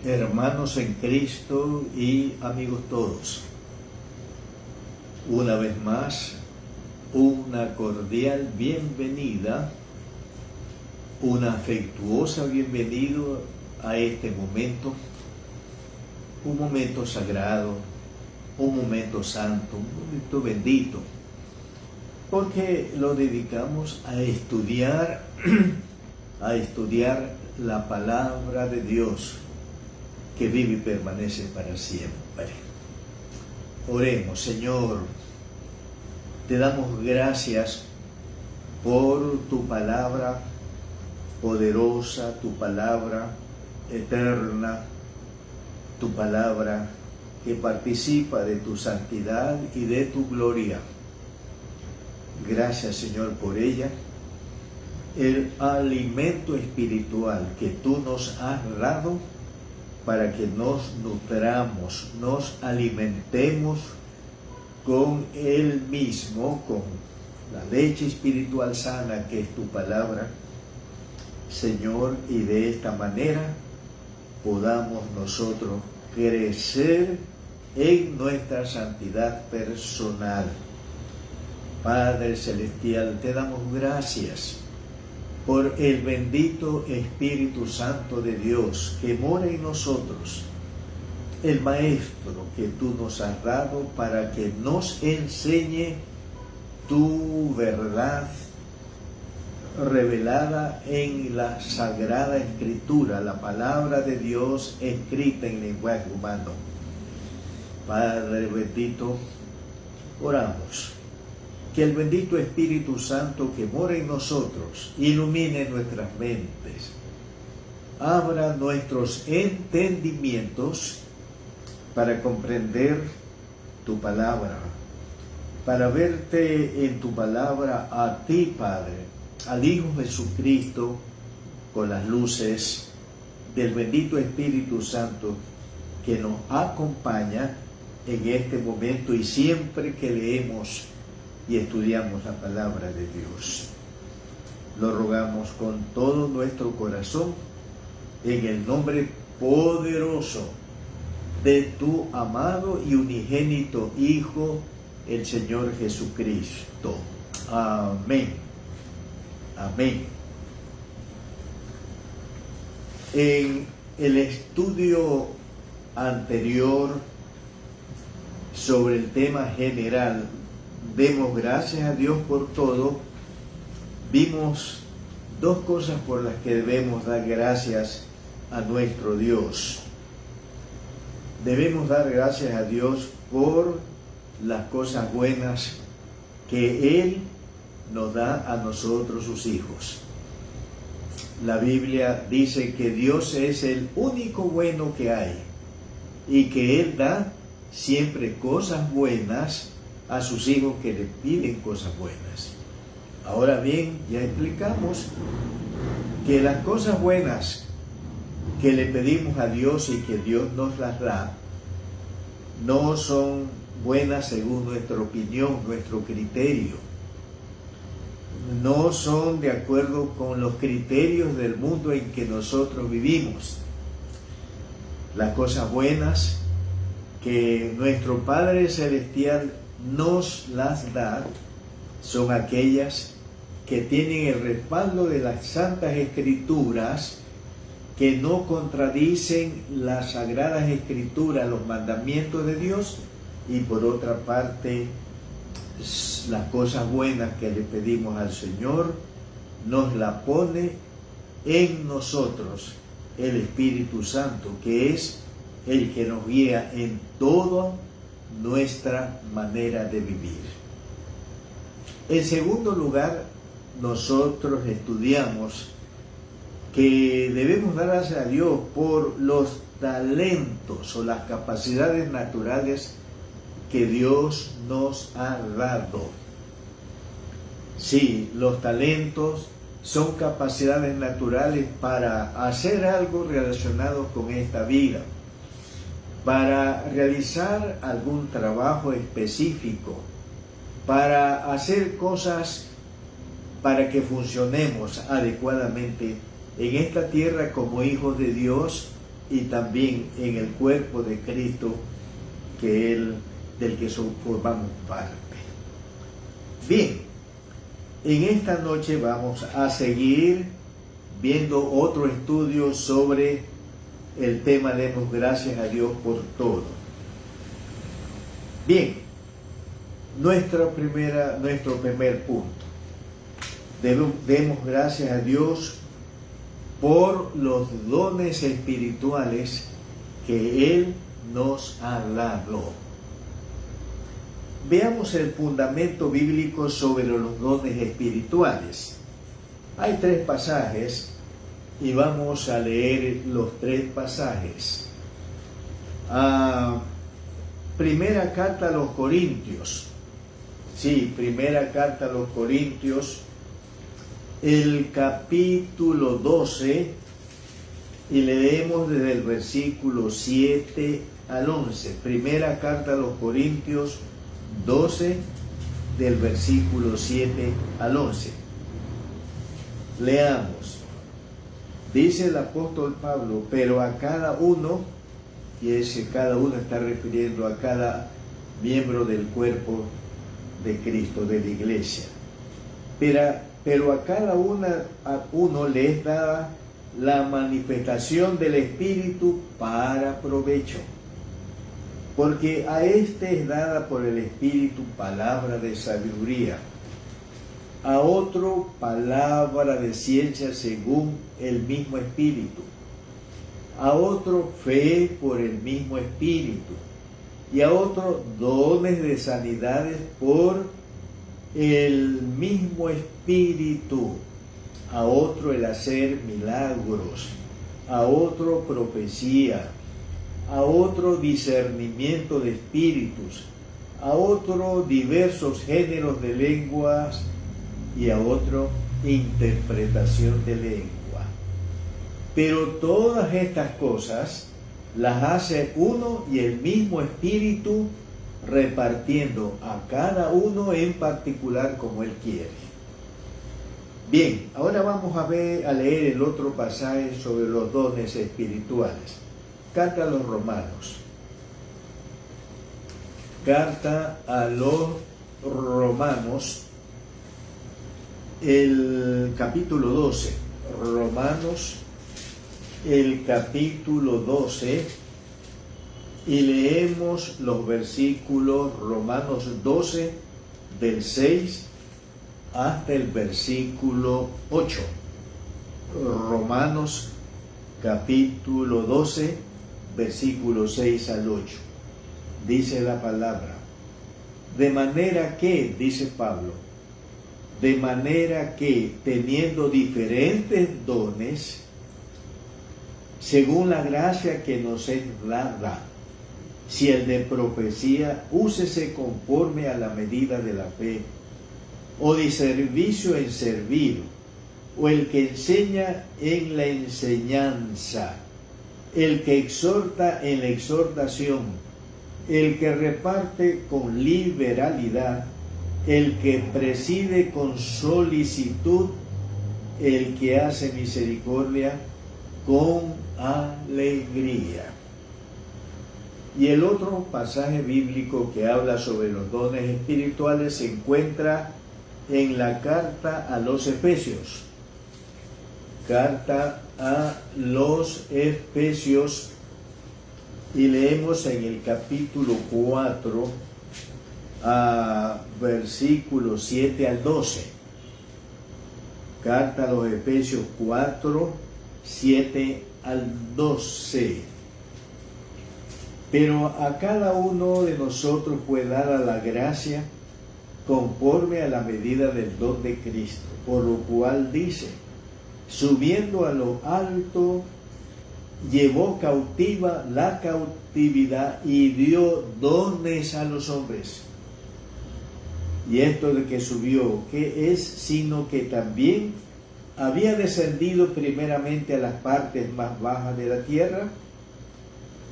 Hermanos en Cristo y amigos todos, una vez más, una cordial bienvenida, una afectuosa bienvenida a este momento, un momento sagrado, un momento santo, un momento bendito, porque lo dedicamos a estudiar la palabra de Dios, que vive y permanece para siempre. Oremos. Señor, te damos gracias por tu palabra poderosa, tu palabra eterna, tu palabra que participa de tu santidad y de tu gloria. Gracias, Señor, por ella. El alimento espiritual que tú nos has dado para que nos nutramos, nos alimentemos con Él mismo, con la leche espiritual sana que es tu palabra, Señor, y de esta manera podamos nosotros crecer en nuestra santidad personal. Padre Celestial, te damos gracias por el bendito Espíritu Santo de Dios que mora en nosotros, el Maestro que tú nos has dado para que nos enseñe tu verdad revelada en la Sagrada Escritura, la palabra de Dios escrita en lenguaje humano. Padre bendito, oramos. Que el bendito Espíritu Santo que mora en nosotros ilumine nuestras mentes, abra nuestros entendimientos para comprender tu palabra, para verte en tu palabra a ti, Padre, al Hijo Jesucristo, con las luces del bendito Espíritu Santo que nos acompaña en este momento y siempre que leemos y estudiamos la palabra de Dios. Lo rogamos con todo nuestro corazón en el nombre poderoso de tu amado y unigénito Hijo, el Señor Jesucristo. Amén. Amén. En el estudio anterior sobre el tema general, demos gracias a Dios por todo. Vimos dos cosas por las que debemos dar gracias a nuestro Dios. Debemos dar gracias a Dios por las cosas buenas que Él nos da a nosotros, sus hijos. La Biblia dice que Dios es el único bueno que hay y que Él da siempre cosas buenas a sus hijos que le piden cosas buenas. Ahora bien, ya explicamos que las cosas buenas que le pedimos a Dios y que Dios nos las da, no son buenas según nuestra opinión, nuestro criterio. No son de acuerdo con los criterios del mundo en que nosotros vivimos. Las cosas buenas que nuestro Padre Celestial nos las da son aquellas que tienen el respaldo de las Santas Escrituras, que no contradicen las Sagradas Escrituras, los mandamientos de Dios, y por otra parte, las cosas buenas que le pedimos al Señor, nos la pone en nosotros el Espíritu Santo, que es el que nos guía en toda nuestra manera de vivir. En segundo lugar, nosotros estudiamos que debemos dar gracias a Dios por los talentos o las capacidades naturales que Dios nos ha dado. Sí, los talentos son capacidades naturales para hacer algo relacionado con esta vida, para realizar algún trabajo específico, para hacer cosas para que funcionemos adecuadamente en esta tierra como hijos de Dios y también en el cuerpo de Cristo del que formamos parte. Bien, en esta noche vamos a seguir viendo otro estudio sobre el tema demos gracias a Dios por todo. Bien, nuestro primer punto. Demos gracias a Dios por los dones espirituales que Él nos ha dado. Veamos el fundamento bíblico sobre los dones espirituales. Hay 3 pasajes y vamos a leer los 3 pasajes. Primera carta a los Corintios. Sí, primera carta a los Corintios, el capítulo 12, y leemos desde el versículo 7 al 11. Primera carta a los Corintios 12, del versículo 7 al 11. Leamos. Dice el apóstol Pablo, pero a cada uno, y ese cada uno está refiriendo a cada miembro del cuerpo de Cristo, de la iglesia. Pero a cada uno le es dada la manifestación del Espíritu para provecho. Porque a este es dada por el Espíritu palabra de sabiduría, a otro palabra de ciencia según el mismo Espíritu, a otro fe por el mismo Espíritu, y a otro dones de sanidades por el mismo Espíritu, a otro el hacer milagros, a otro profecía, a otro discernimiento de espíritus, a otro diversos géneros de lenguas y a otro interpretación de lengua. Pero todas estas cosas las hace uno y el mismo Espíritu, repartiendo a cada uno en particular como Él quiere. Bien, ahora vamos a leer el otro pasaje sobre los dones espirituales. Carta a los Romanos. Carta a los Romanos, el capítulo 12. Romanos, el capítulo 12, y leemos los versículos Romanos 12, del 6 hasta el versículo 8. Romanos, capítulo 12, versículos 6 al 8. Dice la palabra: de manera que, dice Pablo, de manera que teniendo diferentes dones, según la gracia que nos es dada, si el de profecía, úsese conforme a la medida de la fe, o de servicio en servir, o el que enseña en la enseñanza, el que exhorta en la exhortación, el que reparte con liberalidad, el que preside con solicitud, el que hace misericordia con alegría. Y el otro pasaje bíblico que habla sobre los dones espirituales se encuentra en la carta a los Efesios. Carta a los Efesios, y leemos en el capítulo 4, versículos 7 al 12. Carta a los Efesios 4, 7 al 12. Pero a cada uno de nosotros fue dada la gracia conforme a la medida del don de Cristo, por lo cual dice: subiendo a lo alto, llevó cautiva la cautividad y dio dones a los hombres. Y esto de que subió, ¿qué es? Sino que también había descendido primeramente a las partes más bajas de la tierra.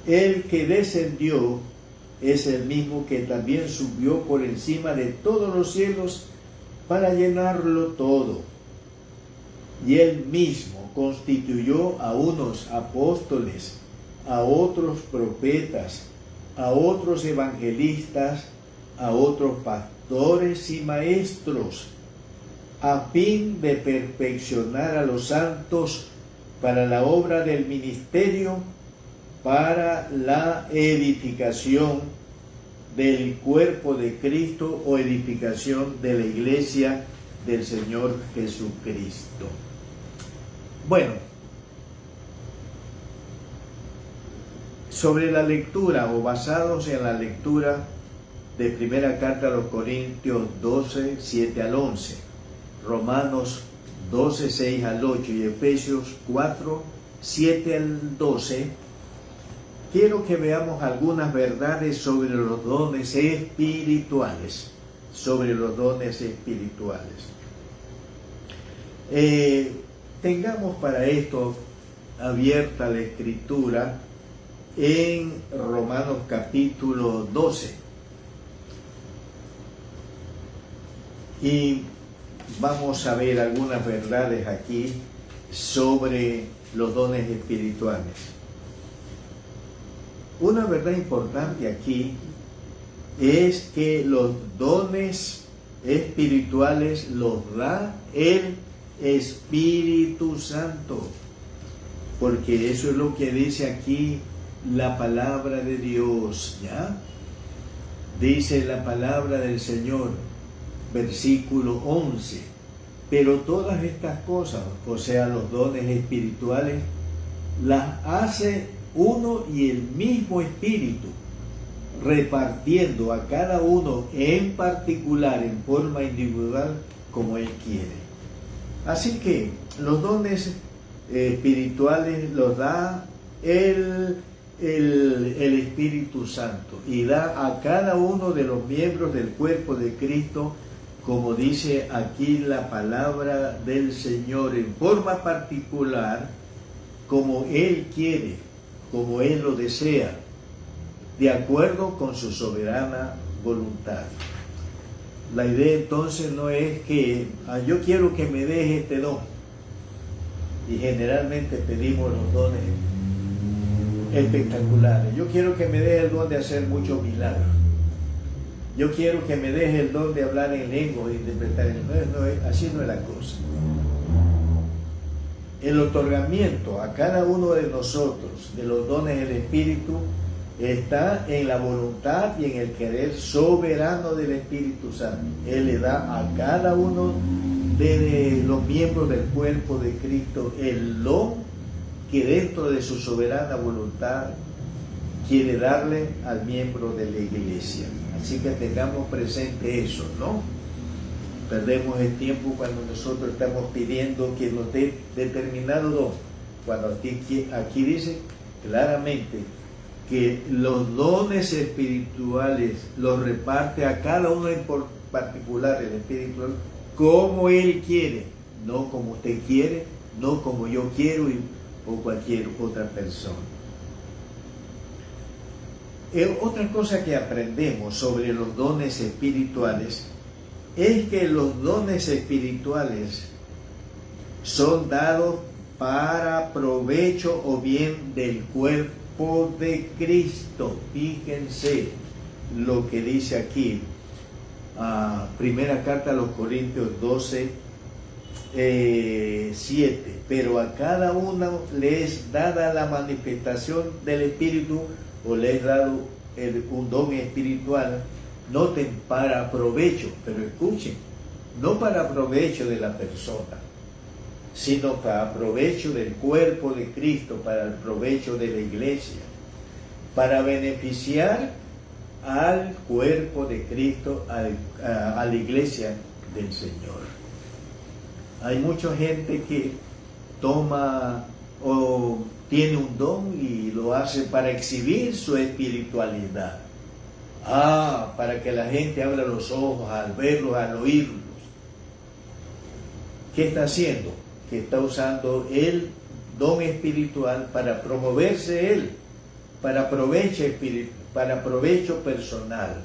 El que descendió es el mismo que también subió por encima de todos los cielos para llenarlo todo. Y él mismo constituyó a unos apóstoles, a otros profetas, a otros evangelistas, a otros pastores y maestros, a fin de perfeccionar a los santos para la obra del ministerio, para la edificación del cuerpo de Cristo o edificación de la iglesia del Señor Jesucristo. Bueno, sobre la lectura o basados en la lectura de primera carta a los Corintios 12, 7 al 11, Romanos 12, 6 al 8 y Efesios 4, 7 al 12, quiero que veamos algunas verdades sobre los dones espirituales. Sobre los dones espirituales. Tengamos para esto abierta la escritura en Romanos capítulo 12. Y vamos a ver algunas verdades aquí sobre los dones espirituales. Una verdad importante aquí es que los dones espirituales los da el Espíritu Santo, porque eso es lo que dice aquí la palabra de Dios, ¿ya? Dice la palabra del Señor, versículo 11, pero todas estas cosas, o sea, los dones espirituales, las hace uno y el mismo Espíritu, repartiendo a cada uno en particular, en forma individual, como Él quiere. Así que los dones espirituales los da el Espíritu Santo y da a cada uno de los miembros del cuerpo de Cristo, como dice aquí la palabra del Señor, en forma particular, como Él quiere, como Él lo desea, de acuerdo con su soberana voluntad. La idea entonces no es que yo quiero que me deje este don, y generalmente pedimos los dones espectaculares. Yo quiero que me deje el don de hacer muchos milagros, yo quiero que me deje el don de hablar en lengua, de interpretar así no es la cosa. El otorgamiento a cada uno de nosotros de los dones del Espíritu está en la voluntad y en el querer soberano del Espíritu Santo. Él le da a cada uno de los miembros del cuerpo de Cristo el don que dentro de su soberana voluntad quiere darle al miembro de la iglesia. Así que tengamos presente eso, ¿no? Perdemos el tiempo cuando nosotros estamos pidiendo que nos dé determinado don, cuando aquí dice claramente que los dones espirituales los reparte a cada uno en particular el Espíritu, como Él quiere, no como usted quiere, no como yo quiero o cualquier otra persona. Otra cosa que aprendemos sobre los dones espirituales es que los dones espirituales son dados para provecho o bien del cuerpo de Cristo. Fíjense lo que dice aquí, primera carta a los Corintios 12, 7. Pero a cada uno le es dada la manifestación del Espíritu, o le es dado un don espiritual. Noten, para provecho, pero escuchen, no para provecho de la persona, sino para provecho del cuerpo de Cristo, para el provecho de la iglesia, para beneficiar al cuerpo de Cristo, a la iglesia del Señor. Hay mucha gente que toma o tiene un don y lo hace para exhibir su espiritualidad. Para que la gente abra los ojos al verlos, al oírlos. ¿Qué está haciendo? Que está usando el don espiritual para promoverse él, para provecho personal.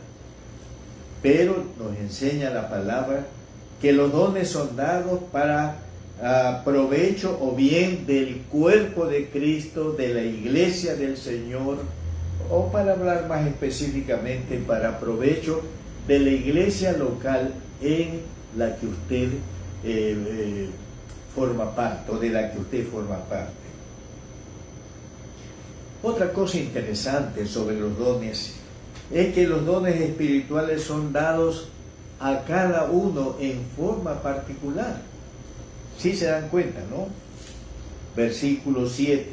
Pero nos enseña la palabra que los dones son dados para provecho o bien del cuerpo de Cristo, de la iglesia del Señor, o para hablar más específicamente, para provecho de la iglesia local en la que usted forma parte, o de la que usted forma parte. Otra cosa interesante sobre los dones es que los dones espirituales son dados a cada uno en forma particular. ¿Sí se dan cuenta, no? Versículo 7.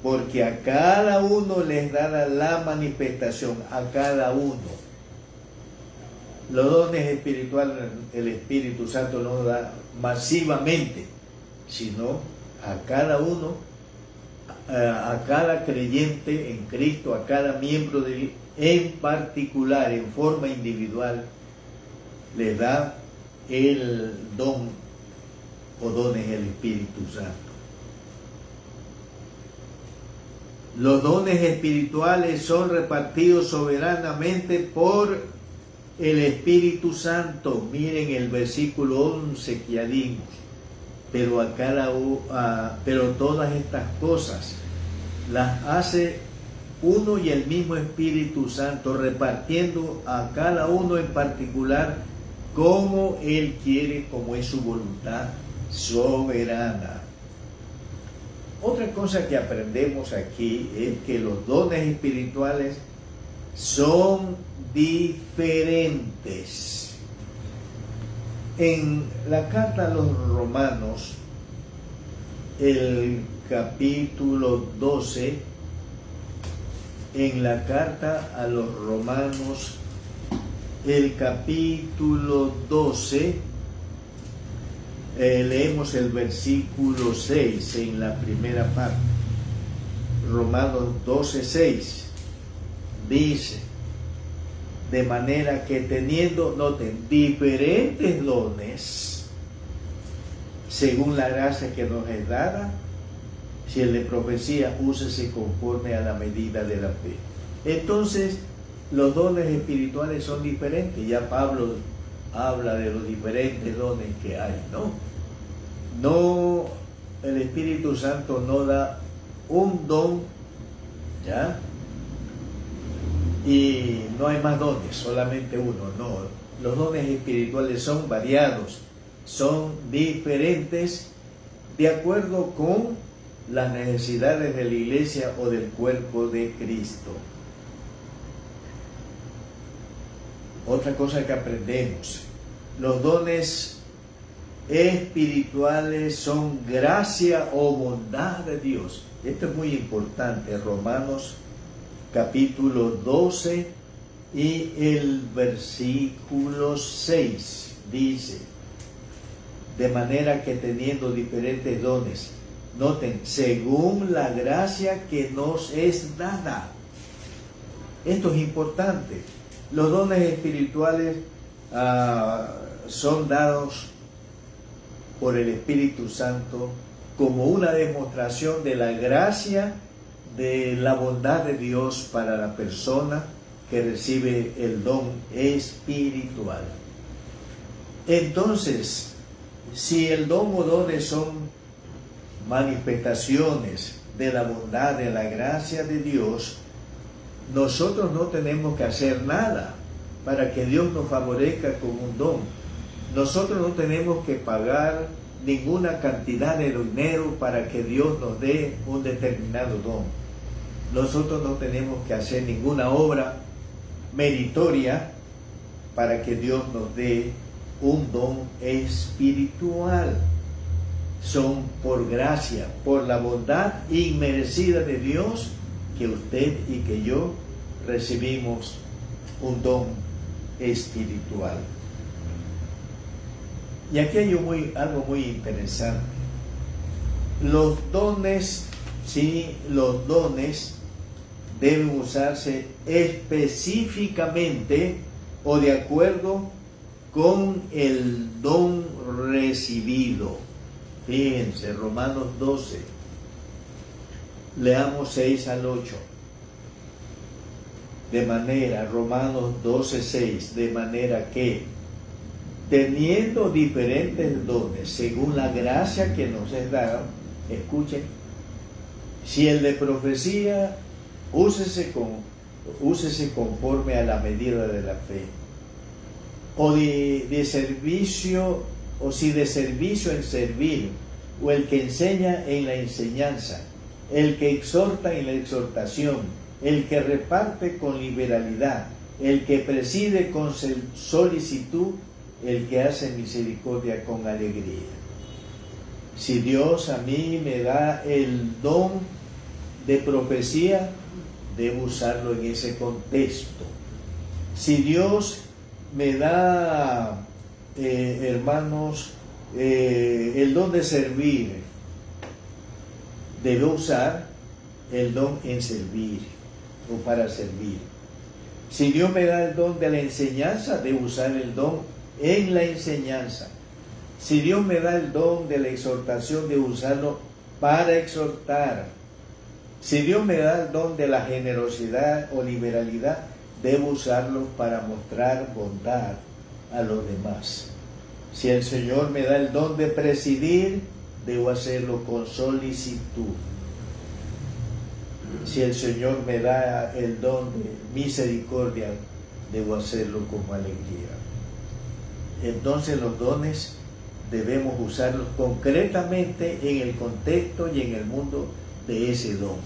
Porque a cada uno les dará la manifestación, a cada uno. Los dones espirituales el Espíritu Santo no da masivamente, sino a cada uno, a cada creyente en Cristo, a cada miembro de él, en particular, en forma individual, le da el don o dones del Espíritu Santo. Los dones espirituales son repartidos soberanamente por el Espíritu Santo. Miren el versículo 11 que ya dimos. Pero todas estas cosas las hace uno y el mismo Espíritu Santo, repartiendo a cada uno en particular como Él quiere, como es su voluntad soberana. Otra cosa que aprendemos aquí es que los dones espirituales son diferentes. En la carta a los Romanos, el capítulo 12, en la carta a los Romanos, el capítulo 12, leemos el versículo 6 en la primera parte. Romanos 12, 6 dice: de manera que teniendo, noten, diferentes dones, según la gracia que nos es dada, si el de profecía, úsese conforme a la medida de la fe. Entonces, los dones espirituales son diferentes. Ya Pablo habla de los diferentes dones que hay, ¿no? No, el Espíritu Santo no da un don, ¿ya? Y no hay más dones, solamente uno, no. Los dones espirituales son variados, son diferentes de acuerdo con las necesidades de la iglesia o del cuerpo de Cristo. Otra cosa que aprendemos: los dones espirituales son gracia o bondad de Dios. Esto es muy importante. Romanos capítulo 12 y el versículo 6 dice: de manera que teniendo diferentes dones, noten, según la gracia que nos es dada. Esto es importante. Los dones espirituales son dados por el Espíritu Santo como una demostración de la gracia, de la bondad de Dios para la persona que recibe el don espiritual. Entonces, si el don o dones son manifestaciones de la bondad, de la gracia de Dios, nosotros no tenemos que hacer nada para que Dios nos favorezca con un don. Nosotros no tenemos que pagar ninguna cantidad de dinero para que Dios nos dé un determinado don. Nosotros no tenemos que hacer ninguna obra meritoria para que Dios nos dé un don espiritual. Son por gracia, por la bondad inmerecida de Dios, que usted y que yo recibimos un don espiritual. Y aquí hay algo muy interesante. Los dones, sí, los dones deben usarse específicamente o de acuerdo con el don recibido. Fíjense, Romanos 12, leamos 6 al 8. Romanos 12, 6, de manera que teniendo diferentes dones según la gracia que nos es dada. Escuchen, si el de profecía, úsese conforme a la medida de la fe, o de servicio, o si de servicio en servir, o el que enseña en la enseñanza, el que exhorta en la exhortación, el que reparte con liberalidad, el que preside con solicitud, el que hace misericordia con alegría. Si Dios a mí me da el don de profecía, debo usarlo en ese contexto. Si Dios me da, hermanos, el don de servir, debo usar el don en servir o para servir. Si Dios me da el don de la enseñanza, debo usar el don en la enseñanza. Si Dios me da el don de la exhortación, debo usarlo para exhortar. Si Dios me da el don de la generosidad o liberalidad, debo usarlo para mostrar bondad a los demás. Si el Señor me da el don de presidir, debo hacerlo con solicitud. Si el Señor me da el don de misericordia, debo hacerlo con alegría. Entonces los dones debemos usarlos concretamente en el contexto y en el mundo de ese don.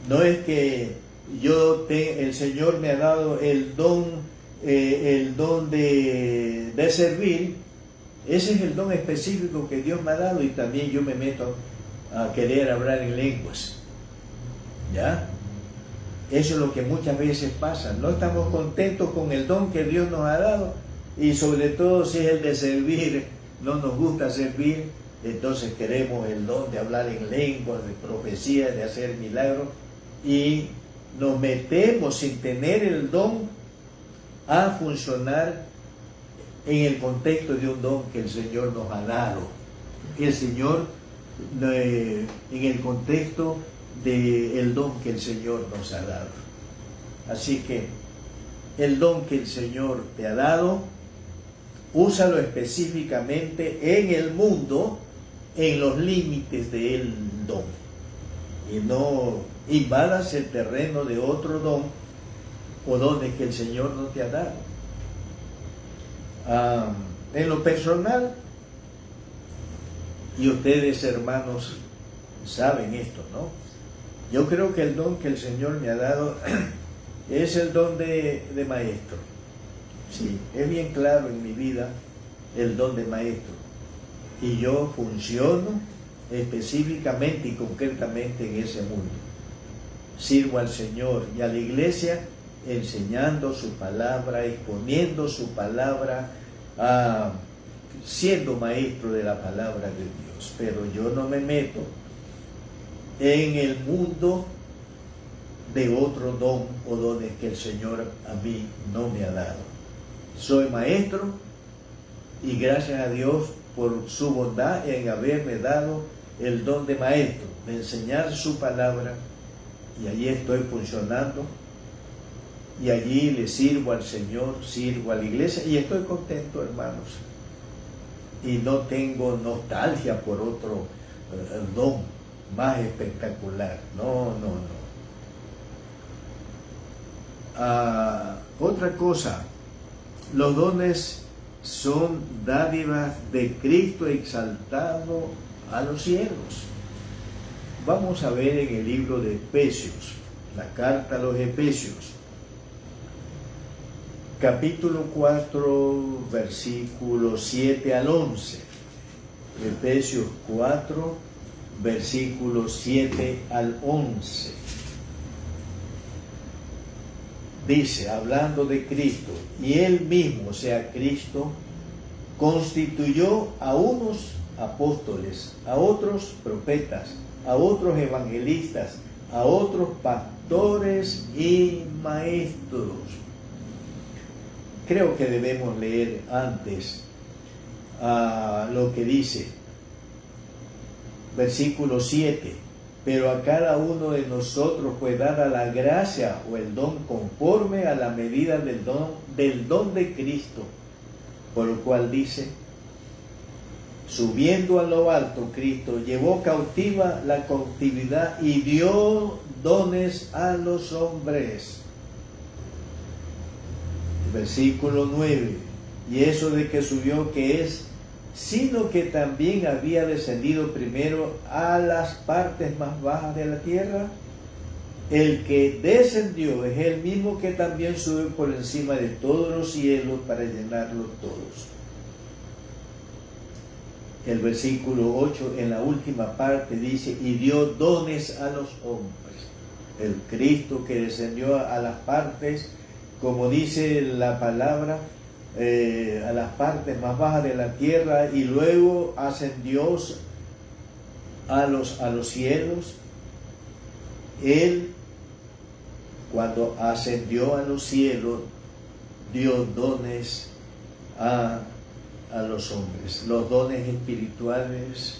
No es que el Señor me ha dado el don de servir. Ese es el don específico que Dios me ha dado, y también yo me meto a querer hablar en lenguas. ¿Ya? Eso es lo que muchas veces pasa. No estamos contentos con el don que Dios nos ha dado, y sobre todo si es el de servir, no nos gusta servir, entonces queremos el don de hablar en lenguas, de profecía, de hacer milagros, y nos metemos sin tener el don a funcionar en el contexto de un don que el Señor nos ha dado. El Señor, en el contexto del don que el Señor nos ha dado. Así que el don que el Señor te ha dado, úsalo específicamente en el mundo, en los límites del don, y no invadas el terreno de otro don o dones que el Señor no te ha dado. En lo personal, y ustedes, hermanos, saben esto, ¿no? Yo creo que el don que el Señor me ha dado es el don de maestro. Sí, es bien claro en mi vida el don de maestro. Y yo funciono específicamente y concretamente en ese mundo. Sirvo al Señor y a la iglesia enseñando su palabra, exponiendo su palabra, siendo maestro de la palabra de Dios. Pero yo no me meto en el mundo de otro don o dones que el Señor a mí no me ha dado. Soy maestro, y gracias a Dios por su bondad en haberme dado el don de maestro, de enseñar su palabra, y allí estoy funcionando, y allí le sirvo al Señor, sirvo a la iglesia, y estoy contento, hermanos, y no tengo nostalgia por otro don más espectacular. No. Otra cosa, los dones son dádivas de Cristo exaltado a los cielos. Vamos a ver en el libro de Efesios, la carta a los Efesios, capítulo 4, versículos 7 al 11. Efesios 4, versículos 7 al 11. Dice, hablando de Cristo, y Él mismo, o sea, Cristo, constituyó a unos apóstoles, a otros profetas, a otros evangelistas, a otros pastores y maestros. Creo que debemos leer antes lo que dice, versículo 7. pero a cada uno de nosotros fue dada la gracia o el don conforme a la medida del don de Cristo, por lo cual dice: subiendo a lo alto, Cristo llevó cautiva la cautividad y dio dones a los hombres. Versículo 9: y eso de que subió, ¿qué es? Sino que también había descendido primero a las partes más bajas de la tierra. El que descendió es el mismo que también sube por encima de todos los cielos para llenarlos todos. El versículo 8, en la última parte, dice: y dio dones a los hombres. El Cristo que descendió a las partes, como dice la palabra, a las partes más bajas de la tierra, y luego ascendió a los cielos. Él, cuando ascendió a los cielos, dio dones a los hombres. Los dones espirituales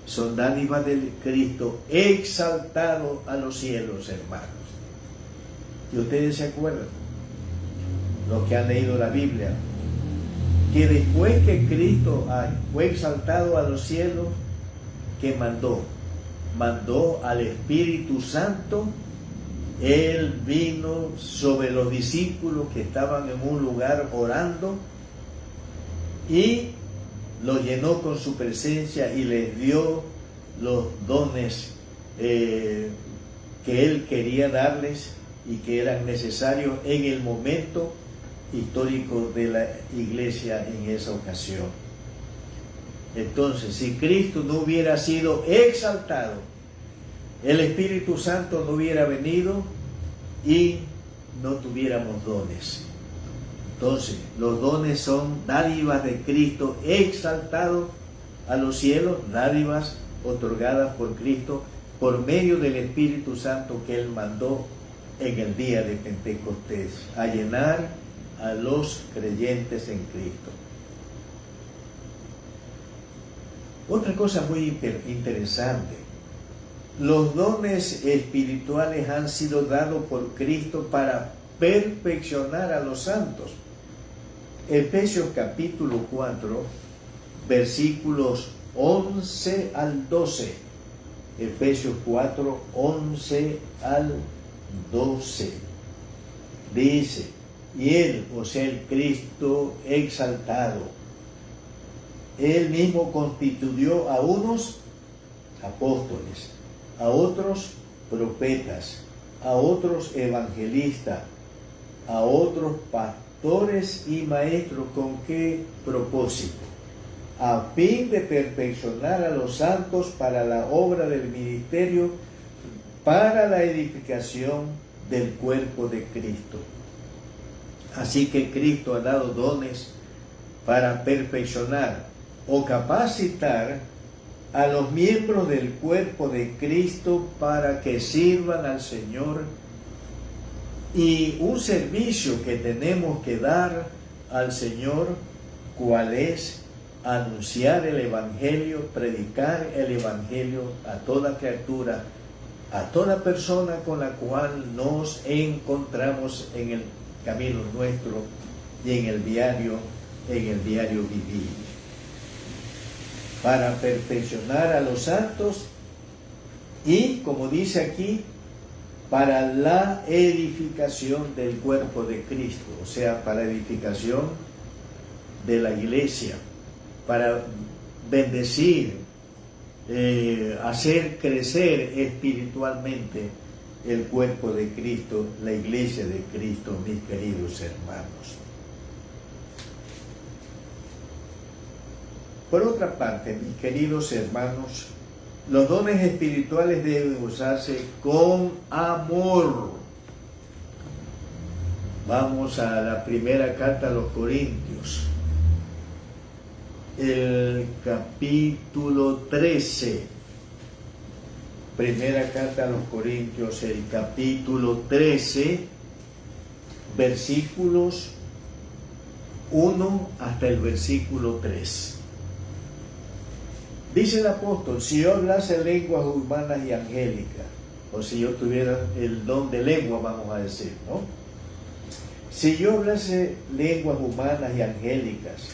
son dádivas del Cristo exaltado a los cielos, hermanos. Y ustedes se acuerdan, los que han leído la Biblia, que después que Cristo fue exaltado a los cielos, que mandó al Espíritu Santo. Él vino sobre los discípulos que estaban en un lugar orando y los llenó con su presencia y les dio los dones que Él quería darles y que eran necesarios en el momento histórico de la iglesia en esa ocasión. Entonces, si Cristo no hubiera sido exaltado, el Espíritu Santo no hubiera venido y no tuviéramos dones. Entonces, los dones son dádivas de Cristo exaltado a los cielos, dádivas otorgadas por Cristo por medio del Espíritu Santo que Él mandó en el día de Pentecostés a llenar a los creyentes en Cristo. Otra cosa muy interesante: los dones espirituales han sido dados por Cristo para perfeccionar a los santos. Efesios capítulo 4, versículos 11 al 12. Efesios 4, 11 al 12. Dice: y Él, o sea, el Cristo exaltado, Él mismo constituyó a unos apóstoles, a otros profetas, a otros evangelistas, a otros pastores y maestros. ¿Con qué propósito? A fin de perfeccionar a los santos para la obra del ministerio, para la edificación del cuerpo de Cristo. Así que Cristo ha dado dones para perfeccionar o capacitar a los miembros del cuerpo de Cristo para que sirvan al Señor. Y un servicio que tenemos que dar al Señor, ¿cuál es? Anunciar el Evangelio, predicar el Evangelio a toda criatura, a toda persona con la cual nos encontramos en el camino nuestro y en el diario vivir, para perfeccionar a los santos y, como dice aquí, para la edificación del cuerpo de Cristo, o sea, para edificación de la iglesia, para bendecir, hacer crecer espiritualmente el cuerpo de Cristo, la iglesia de Cristo, mis queridos hermanos. Por otra parte, mis queridos hermanos, los dones espirituales deben usarse con amor. Vamos a la primera carta a los Corintios, el capítulo 13. Primera carta a los Corintios, el capítulo 13, versículos 1 hasta el versículo 3. Dice el apóstol, si yo hablase lenguas humanas y angélicas, o si yo tuviera el don de lengua, vamos a decir, ¿no? Si yo hablase lenguas humanas y angélicas,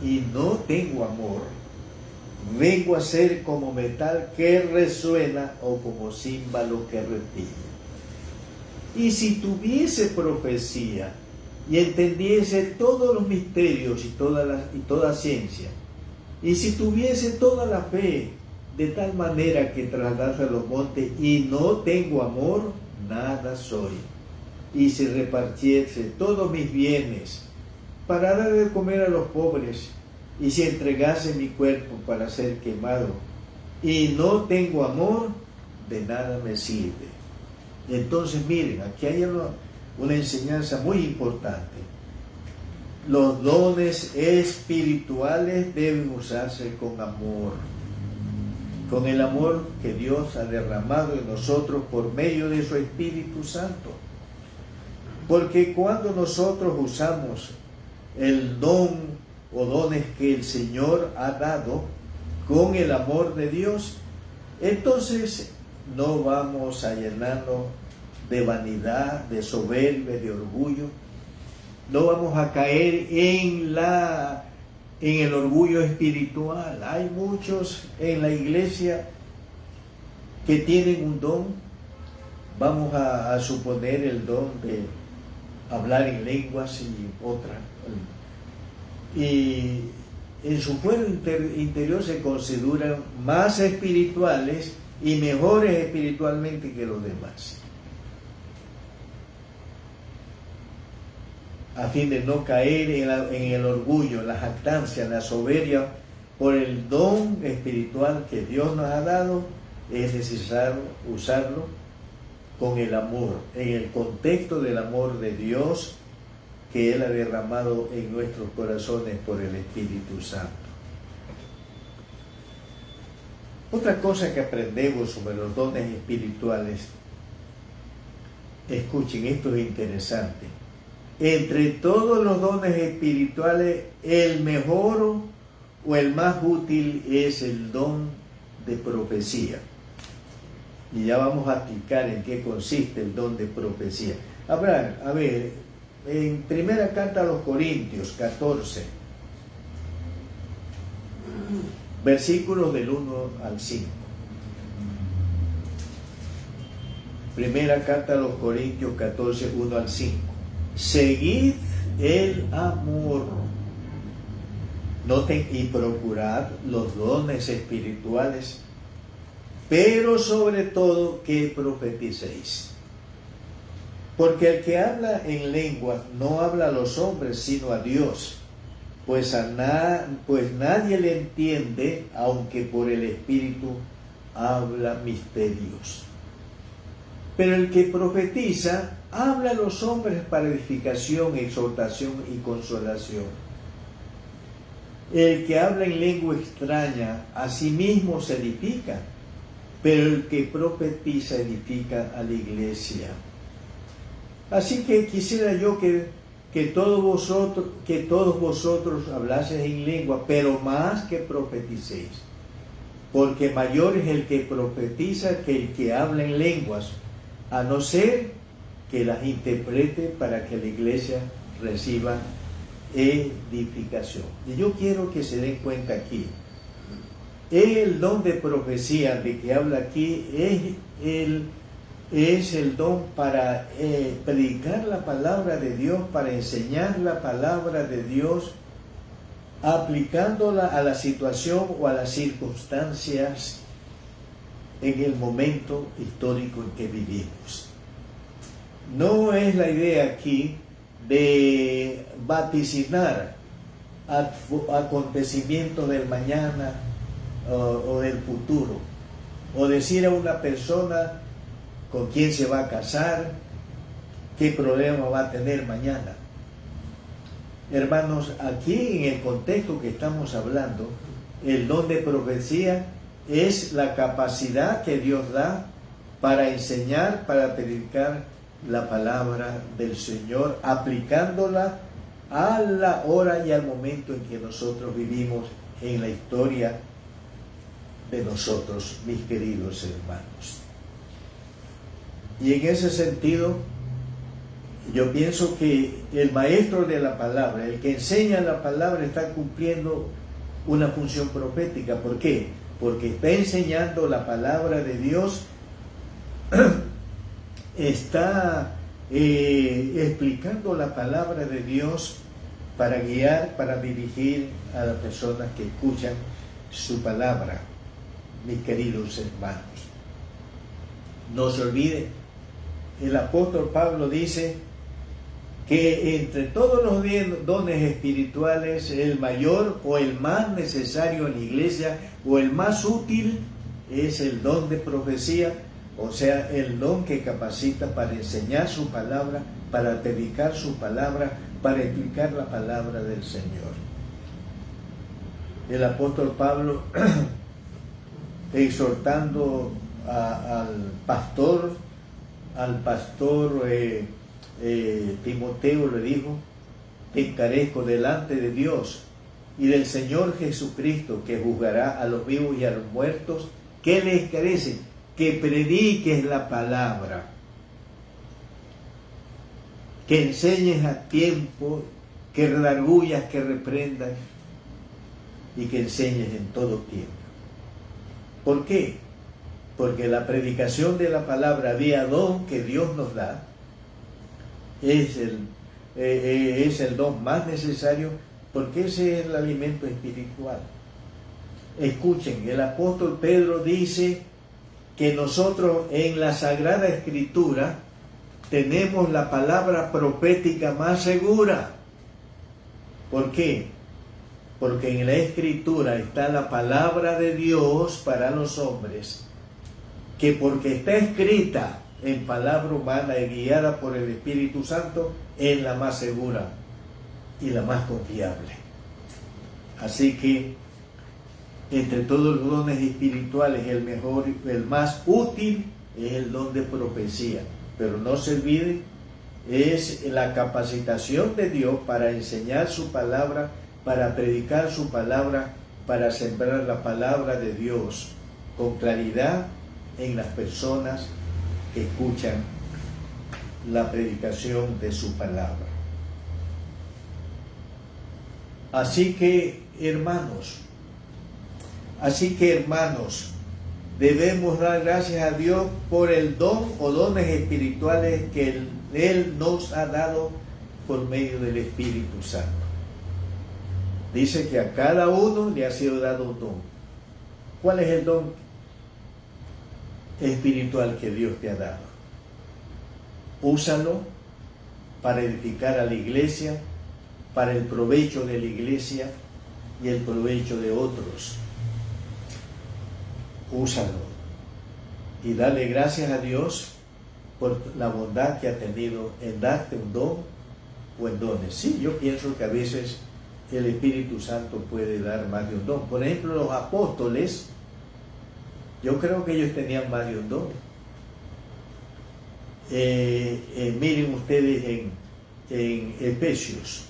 y no tengo amor, vengo a ser como metal que resuena o como címbalo que retine. Y si tuviese profecía y entendiese todos los misterios y toda ciencia, y si tuviese toda la fe, de tal manera que trasladase los montes, y no tengo amor, nada soy. Y si repartiese todos mis bienes para dar de comer a los pobres, y si entregase mi cuerpo para ser quemado, y no tengo amor, de nada me sirve. Entonces miren, aquí hay una enseñanza muy importante. Los dones espirituales deben usarse con amor, con el amor que Dios ha derramado en nosotros por medio de su Espíritu Santo. Porque cuando nosotros usamos el don o dones que el Señor ha dado con el amor de Dios, entonces no vamos a llenarnos de vanidad, de soberbia, de orgullo. No vamos a caer en el orgullo espiritual. Hay muchos en la iglesia que tienen un don. Vamos a suponer el don de hablar en lenguas y otra. Y en su fuero interior se consideran más espirituales y mejores espiritualmente que los demás, a fin de no caer en el orgullo, la jactancia, la soberbia. Por el don espiritual que Dios nos ha dado, es necesario usarlo con el amor, en el contexto del amor de Dios que Él ha derramado en nuestros corazones por el Espíritu Santo. Otra cosa que aprendemos sobre los dones espirituales, escuchen, esto es interesante. Entre todos los dones espirituales, el mejor o el más útil es el don de profecía. Y ya vamos a explicar en qué consiste el don de profecía. A ver, en primera carta a los Corintios 14, versículos del 1 al 5. Primera carta a los Corintios 14, 1 al 5. Seguid el amor, noten, y procurad los dones espirituales, pero sobre todo que profeticéis. Porque el que habla en lenguas no habla a los hombres, sino a Dios, pues nadie le entiende, aunque por el Espíritu habla misterios. Pero el que profetiza habla a los hombres para edificación, exhortación y consolación. El que habla en lengua extraña a sí mismo se edifica, pero el que profetiza edifica a la iglesia. Así que quisiera yo que todos vosotros hablaseis en lengua, pero más que profeticéis, porque mayor es el que profetiza que el que habla en lenguas, a no ser que las interprete para que la iglesia reciba edificación. Y yo quiero que se den cuenta aquí, el don de profecía de que habla aquí es el don para predicar la palabra de Dios, para enseñar la palabra de Dios, aplicándola a la situación o a las circunstancias en el momento histórico en que vivimos. No es la idea aquí de vaticinar acontecimientos del mañana o del futuro, o decir a una persona con quién se va a casar, qué problema va a tener mañana. Hermanos, aquí en el contexto que estamos hablando, el don de profecía es la capacidad que Dios da para enseñar, para predicar la palabra del Señor, aplicándola a la hora y al momento en que nosotros vivimos en la historia de nosotros, mis queridos hermanos. Y en ese sentido, yo pienso que el maestro de la palabra, el que enseña la palabra, está cumpliendo una función profética. ¿Por qué? Porque está enseñando la palabra de Dios, está explicando la palabra de Dios para guiar, para dirigir a las personas que escuchan su palabra, mis queridos hermanos. No se olvide, el apóstol Pablo dice que entre todos los dones espirituales, el mayor o el más necesario en la iglesia o el más útil es el don de profecía, o sea, el don que capacita para enseñar su palabra, para predicar su palabra, para explicar la palabra del Señor. El apóstol Pablo, exhortando al pastor Timoteo, le dijo: te encarezco delante de Dios y del Señor Jesucristo, que juzgará a los vivos y a los muertos. ¿Qué les carece? Que prediques la palabra, que enseñes a tiempo, que redarguyas, que reprendas y que enseñes en todo tiempo. ¿Por qué? Porque la predicación de la palabra vía don que Dios nos da es el don más necesario, porque ese es el alimento espiritual. Escuchen, el apóstol Pedro dice que nosotros en la Sagrada Escritura tenemos la palabra profética más segura. ¿Por qué? Porque en la Escritura está la palabra de Dios para los hombres, que porque está escrita en palabra humana y guiada por el Espíritu Santo, es la más segura y la más confiable. Así que entre todos los dones espirituales, el mejor, el más útil es el don de profecía. Pero no se olvide, es la capacitación de Dios para enseñar su palabra, para predicar su palabra, para sembrar la palabra de Dios con claridad en las personas que escuchan la predicación de su palabra. Así que, hermanos, debemos dar gracias a Dios por el don o dones espirituales que Él nos ha dado por medio del Espíritu Santo. Dice que a cada uno le ha sido dado un don. ¿Cuál es el don espiritual que Dios te ha dado? Úsalo para edificar a la iglesia, para el provecho de la iglesia y el provecho de otros. Úsalo y dale gracias a Dios por la bondad que ha tenido en darte un don o en dones. Sí, yo pienso que a veces el Espíritu Santo puede dar más de un don. Por ejemplo, los apóstoles, yo creo que ellos tenían más de un don. Miren ustedes en Efesios,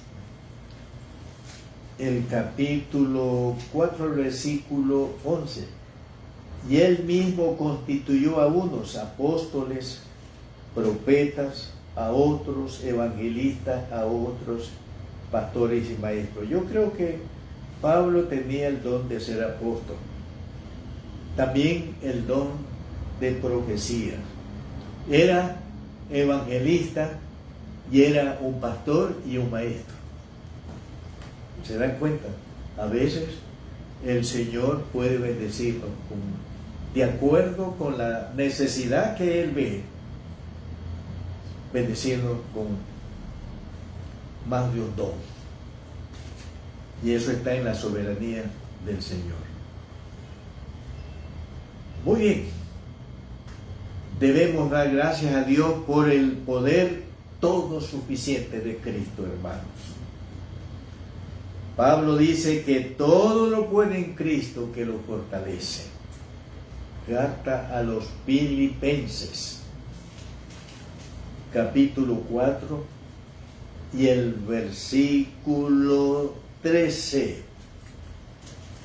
el capítulo 4, versículo 11. Y Él mismo constituyó a unos apóstoles, profetas, a otros evangelistas, a otros pastores y maestros. Yo creo que Pablo tenía el don de ser apóstol, también el don de profecía. Era evangelista y era un pastor y un maestro. ¿Se dan cuenta? A veces el Señor puede bendecirnos de acuerdo con la necesidad que Él ve, bendecirnos con más de un don. Y eso está en la soberanía del Señor. Muy bien. Debemos dar gracias a Dios por el poder todo suficiente de Cristo, hermanos. Pablo dice que todo lo puede en Cristo que lo fortalece. Carta a los Filipenses, capítulo 4 y el versículo 13.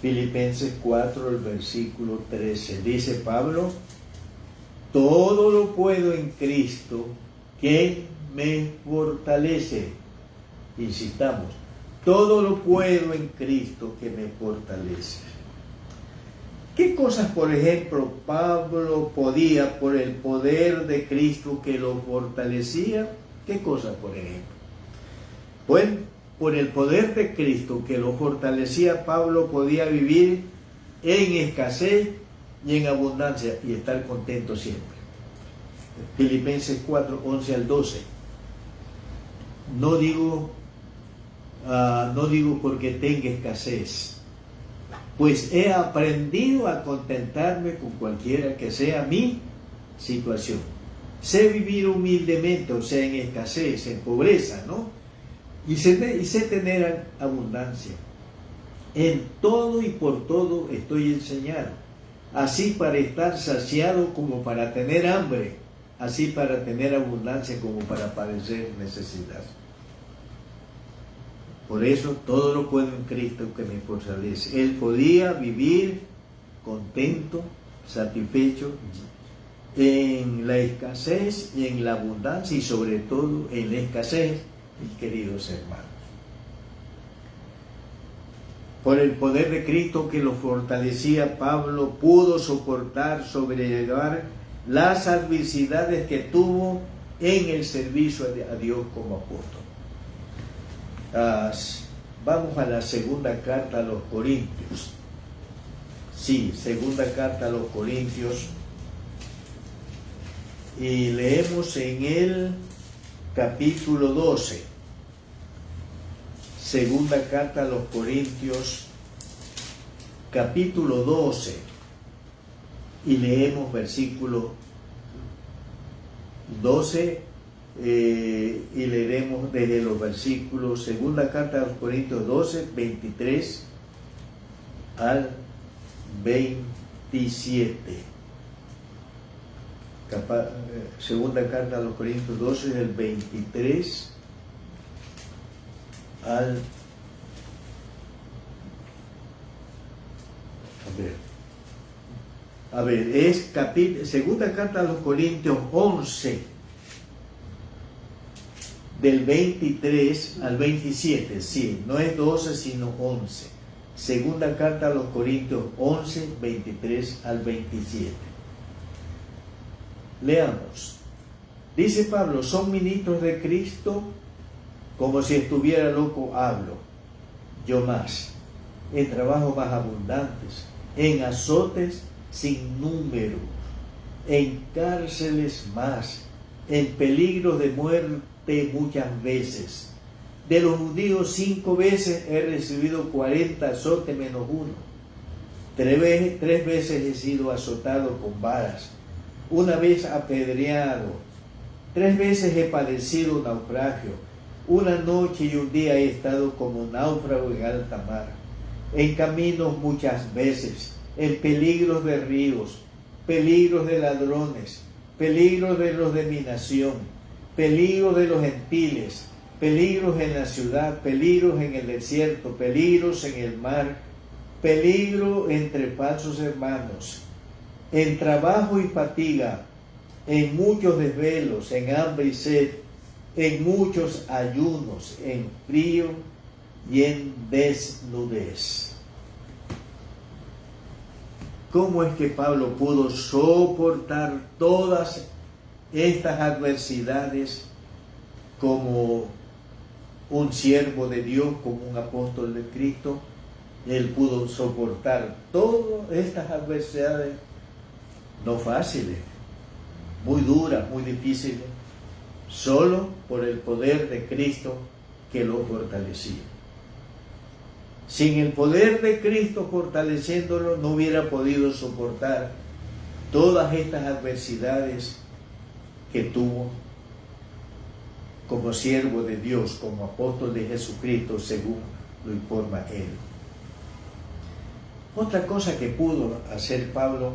Filipenses 4, el versículo 13. Dice Pablo, todo lo puedo en Cristo que me fortalece. Insistamos, todo lo puedo en Cristo que me fortalece. ¿Qué cosas, por ejemplo, Pablo podía por el poder de Cristo que lo fortalecía? ¿Qué cosas, por ejemplo? Pues por el poder de Cristo que lo fortalecía, Pablo podía vivir en escasez y en abundancia y estar contento siempre. Filipenses 4, 11 al 12. No digo porque tenga escasez, pues he aprendido a contentarme con cualquiera que sea mi situación. Sé vivir humildemente, o sea, en escasez, en pobreza, ¿no? Y sé tener abundancia. En todo y por todo estoy enseñado, así para estar saciado como para tener hambre, así para tener abundancia como para padecer necesidad. Por eso todo lo puedo en Cristo que me fortalece. Él podía vivir contento, satisfecho en la escasez y en la abundancia, y sobre todo en la escasez, mis queridos hermanos. Por el poder de Cristo que lo fortalecía, Pablo pudo sobrellevar las adversidades que tuvo en el servicio a Dios como apóstol. Vamos a la segunda carta a los Corintios. Sí, segunda carta a los Corintios. Y leemos en el capítulo 12. Segunda carta a los Corintios, capítulo 12. Y leemos versículo 12. Y leeremos desde los versículos, segunda carta a los Corintios 12, 23 al 27. Segunda carta a los Corintios 12, del 23 al... A ver, es segunda carta a los Corintios 11, del 23 al 27, sí, no es 12 sino 11. Segunda carta a los Corintios 11, 23 al 27. Leamos. Dice Pablo, son ministros de Cristo, como si estuviera loco hablo, yo más, en trabajos más abundantes, en azotes sin número, en cárceles más, en peligros de muerte muchas veces. De los judíos 5 veces he recibido 40 azotes menos uno. 3 veces he sido azotado con varas, 1 vez apedreado, 3 veces he padecido naufragio, 1 noche y 1 día he estado como náufrago en alta mar, en caminos muchas veces, en peligros de ríos, peligros de ladrones, peligros de los de mi nación, peligros de los gentiles, peligros en la ciudad, peligros en el desierto, peligros en el mar, peligro entre falsos hermanos, en trabajo y fatiga, en muchos desvelos, en hambre y sed, en muchos ayunos, en frío y en desnudez. ¿Cómo es que Pablo pudo soportar todas estas adversidades como un siervo de Dios, como un apóstol de Cristo? Él pudo soportar todas estas adversidades, no fáciles, muy duras, muy difíciles, solo por el poder de Cristo que lo fortalecía. Sin el poder de Cristo fortaleciéndolo, no hubiera podido soportar todas estas adversidades que tuvo como siervo de Dios, como apóstol de Jesucristo, según lo informa él. Otra cosa que pudo hacer Pablo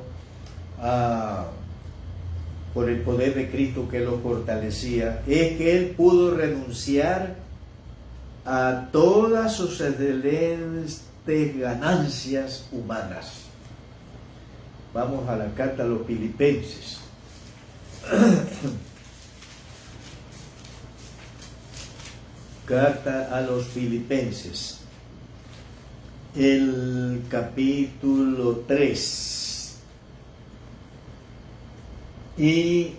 por el poder de Cristo que lo fortalecía, es que él pudo renunciar a todas sus constantes ganancias humanas. Vamos a la carta a los Filipenses. Carta a los Filipenses, el capítulo 3. Y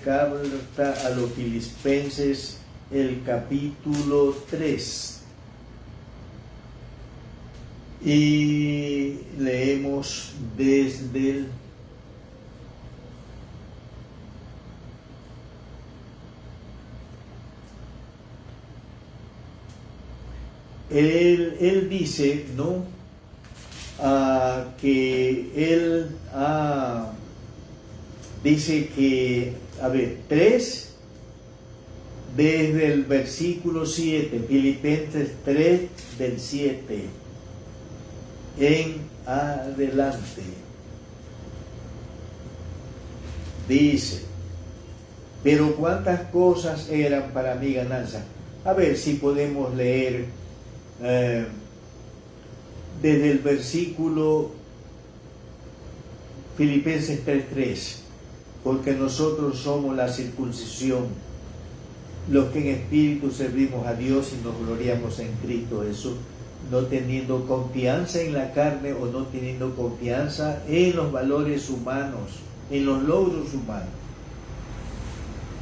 carta a los Filipenses, el capítulo 3. Y leemos desde el Él dice, ¿no? Que él dice que, 3, desde el versículo 7, Filipenses 3, del 7, en adelante. Dice, pero cuántas cosas eran para mi ganancia. A ver si podemos leer desde el versículo Filipenses 3:3, porque nosotros somos la circuncisión, los que en espíritu servimos a Dios y nos gloriamos en Cristo Jesús, no teniendo confianza en la carne o no teniendo confianza en los valores humanos, en los logros humanos.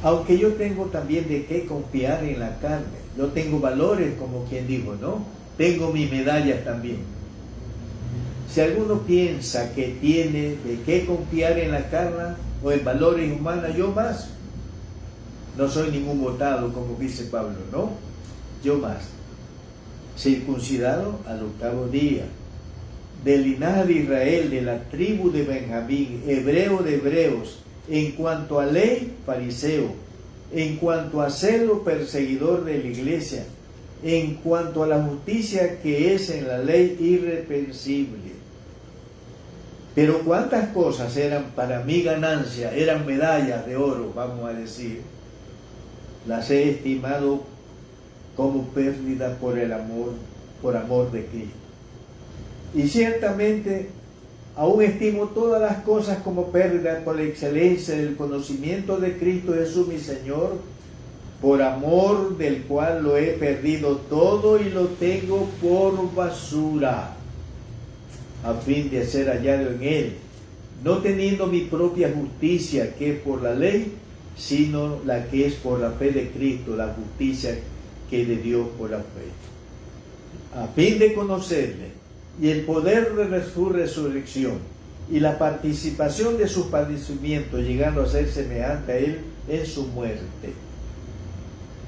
Aunque yo tengo también de qué confiar en la carne, yo tengo valores, como quien dijo, ¿no? Tengo mis medallas también. Si alguno piensa que tiene de qué confiar en la carne o en valores humanos, yo más. No soy ningún botado, como dice Pablo, ¿no? Yo más. Circuncidado al 8º día, del linaje de Israel, de la tribu de Benjamín, hebreo de hebreos, en cuanto a ley, fariseo, en cuanto a celo, perseguidor de la iglesia, en cuanto a la justicia que es en la ley, irreprensible. Pero cuántas cosas eran para mi ganancia, eran medallas de oro, vamos a decir, las he estimado como pérdida por amor de Cristo. Y ciertamente aún estimo todas las cosas como pérdida por la excelencia del conocimiento de Cristo Jesús mi Señor, por amor del cual lo he perdido todo y lo tengo por basura, a fin de ser hallado en Él, no teniendo mi propia justicia que es por la ley, sino la que es por la fe de Cristo, la justicia que es de Dios por la fe, a fin de conocerle y el poder de su resurrección y la participación de sus padecimientos, llegando a ser semejante a Él en su muerte,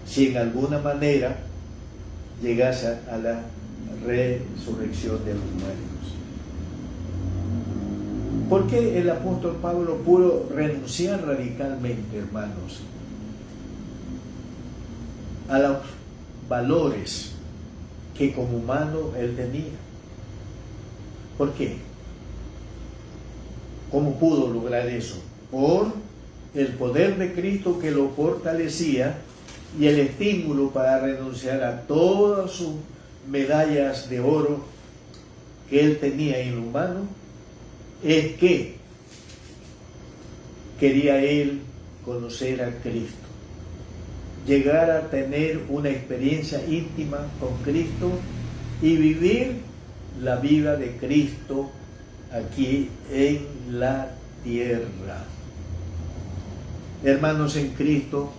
si en alguna manera llegase a la resurrección de los muertos. ¿Por qué el apóstol Pablo pudo renunciar radicalmente, hermanos, a los valores que como humano él tenía? ¿Por qué? ¿Cómo pudo lograr eso? Por el poder de Cristo que lo fortalecía y el estímulo para renunciar a todas sus medallas de oro que él tenía en lo humano, es que quería él conocer a Cristo, llegar a tener una experiencia íntima con Cristo y vivir la vida de Cristo aquí en la tierra. Hermanos en Cristo,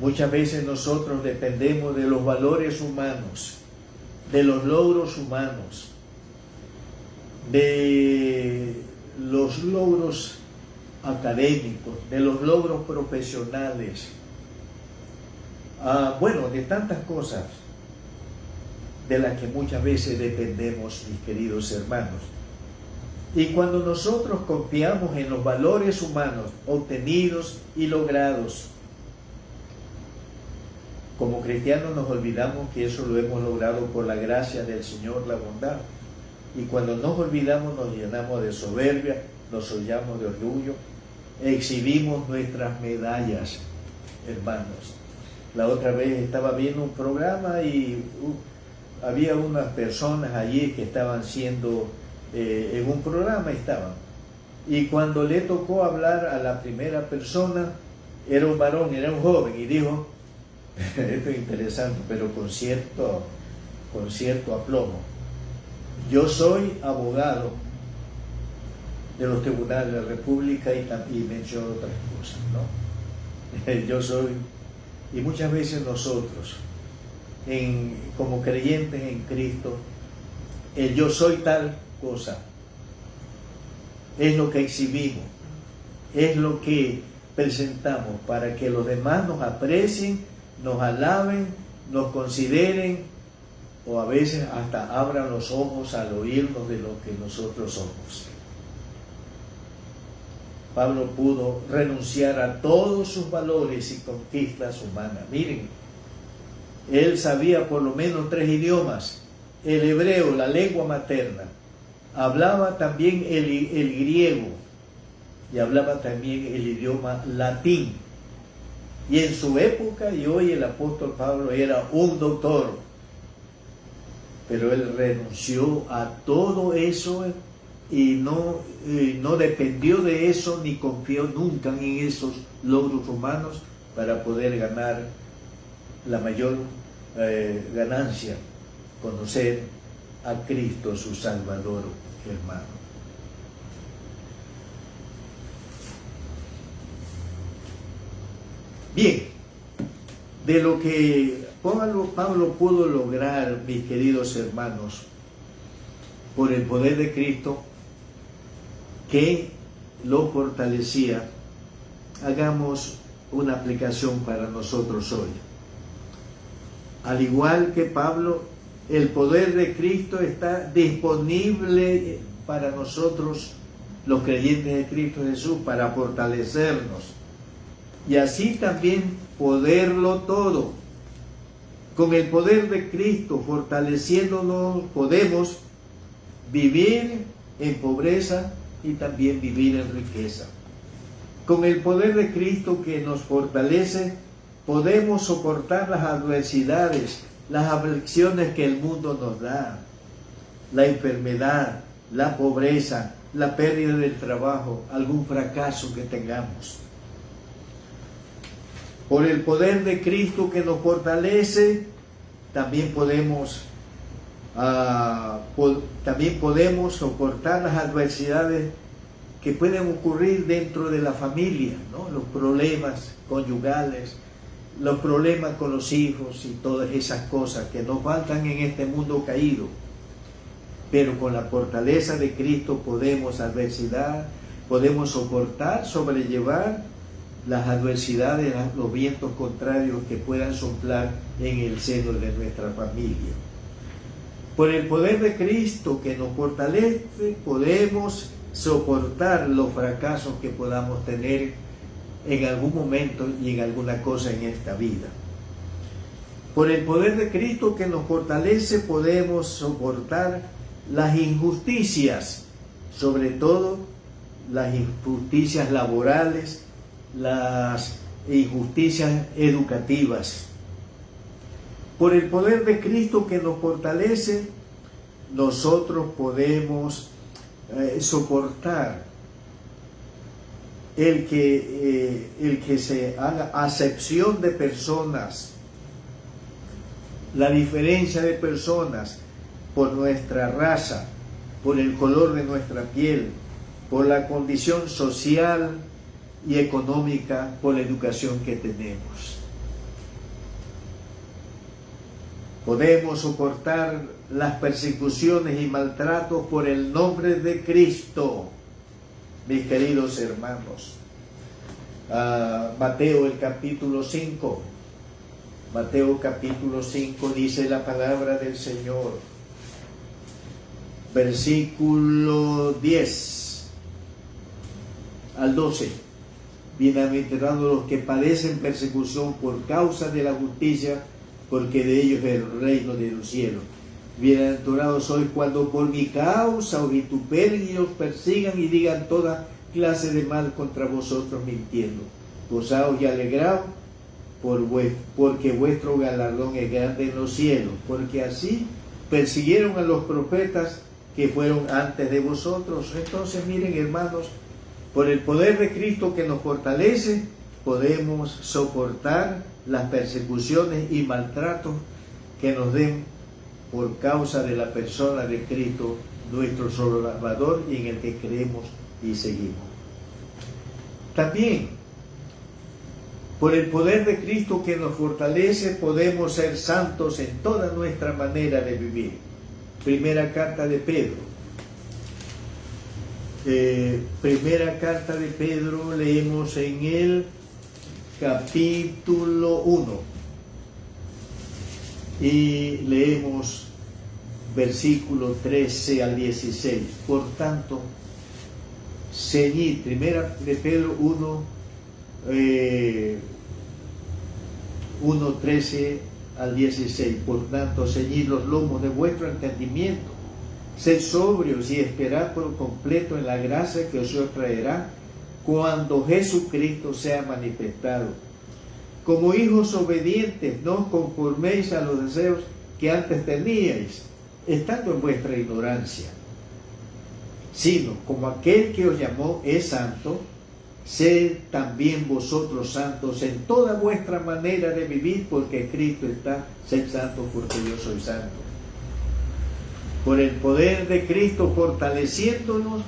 muchas veces nosotros dependemos de los valores humanos, de los logros humanos, de los logros académicos, de los logros profesionales, de tantas cosas de las que muchas veces dependemos, mis queridos hermanos. Y cuando nosotros confiamos en los valores humanos obtenidos y logrados, como cristianos nos olvidamos que eso lo hemos logrado por la gracia del Señor, la bondad. Y cuando nos olvidamos nos llenamos de soberbia, nos llenamos de orgullo, exhibimos nuestras medallas, hermanos. La otra vez estaba viendo un programa y había unas personas allí que estaban siendo, en un programa estaban. Y cuando le tocó hablar a la primera persona, era un varón, era un joven, y dijo, esto es interesante, pero con cierto aplomo: yo soy abogado de los tribunales de la República, y mencionó otras cosas, ¿no? Yo soy, y muchas veces nosotros, como creyentes en Cristo, el yo soy tal cosa es lo que exhibimos, es lo que presentamos para que los demás nos aprecien, nos alaben, nos consideren, o a veces hasta abran los ojos al oírnos de lo que nosotros somos. Pablo pudo renunciar a todos sus valores y conquistas humanas. Miren, él sabía por lo menos 3 idiomas: el hebreo, la lengua materna, hablaba también el griego y hablaba también el idioma latín. Y en su época, y hoy, el apóstol Pablo era un doctor, pero él renunció a todo eso y no dependió de eso, ni confió nunca en esos logros humanos para poder ganar la mayor ganancia: conocer a Cristo, su Salvador, hermano. Bien, de lo que Pablo pudo lograr, mis queridos hermanos, por el poder de Cristo que lo fortalecía, hagamos una aplicación para nosotros hoy. Al igual que Pablo, el poder de Cristo está disponible para nosotros, los creyentes de Cristo Jesús, para fortalecernos y así también poderlo todo. Con el poder de Cristo fortaleciéndonos, podemos vivir en pobreza y también vivir en riqueza. Con el poder de Cristo que nos fortalece, podemos soportar las adversidades, las aflicciones que el mundo nos da, la enfermedad, la pobreza, la pérdida del trabajo, algún fracaso que tengamos. Por el poder de Cristo que nos fortalece, también podemos soportar las adversidades que pueden ocurrir dentro de la familia, ¿no? Los problemas conyugales, los problemas con los hijos y todas esas cosas que nos faltan en este mundo caído. Pero con la fortaleza de Cristo podemos soportar, sobrellevar las adversidades, los vientos contrarios que puedan soplar en el seno de nuestra familia. Por el poder de Cristo que nos fortalece, podemos soportar los fracasos que podamos tener en algún momento y en alguna cosa en esta vida. Por el poder de Cristo que nos fortalece, podemos soportar las injusticias, sobre todo las injusticias laborales, las injusticias educativas. Por el poder de Cristo que nos fortalece, nosotros podemos soportar el que se haga acepción de personas, la diferencia de personas por nuestra raza, por el color de nuestra piel, por la condición social y económica, por la educación que tenemos. Podemos soportar las persecuciones y maltratos por el nombre de Cristo, mis queridos hermanos. Mateo el capítulo 5. Mateo capítulo 5 dice la palabra del Señor. Versículo 10 al 12. Bienaventurados los que padecen persecución por causa de la justicia, porque de ellos es el reino de los cielos. Bienaventurados sois cuando por mi causa os vituperen y os persigan y digan toda clase de mal contra vosotros mintiendo. Gozaos y alegraos, porque vuestro galardón es grande en los cielos, porque así persiguieron a los profetas que fueron antes de vosotros. Entonces, miren, hermanos, por el poder de Cristo que nos fortalece, podemos soportar las persecuciones y maltratos que nos den por causa de la persona de Cristo, nuestro Salvador, y en el que creemos y seguimos. También, por el poder de Cristo que nos fortalece, podemos ser santos en toda nuestra manera de vivir. Primera carta de Pedro. Primera carta de Pedro, leemos en el capítulo 1 y leemos versículo 13 al 16. Por tanto, ceñid, primera de Pedro 1, 13 al 16. Por tanto, ceñid los lomos de vuestro entendimiento, sed sobrios y esperad por completo en la gracia que os traerá cuando Jesucristo sea manifestado. Como hijos obedientes, no os conforméis a los deseos que antes teníais, estando en vuestra ignorancia, sino como aquel que os llamó es santo, sed también vosotros santos en toda vuestra manera de vivir, porque Cristo está, sed santos porque yo soy santo. Por el poder de Cristo fortaleciéndonos,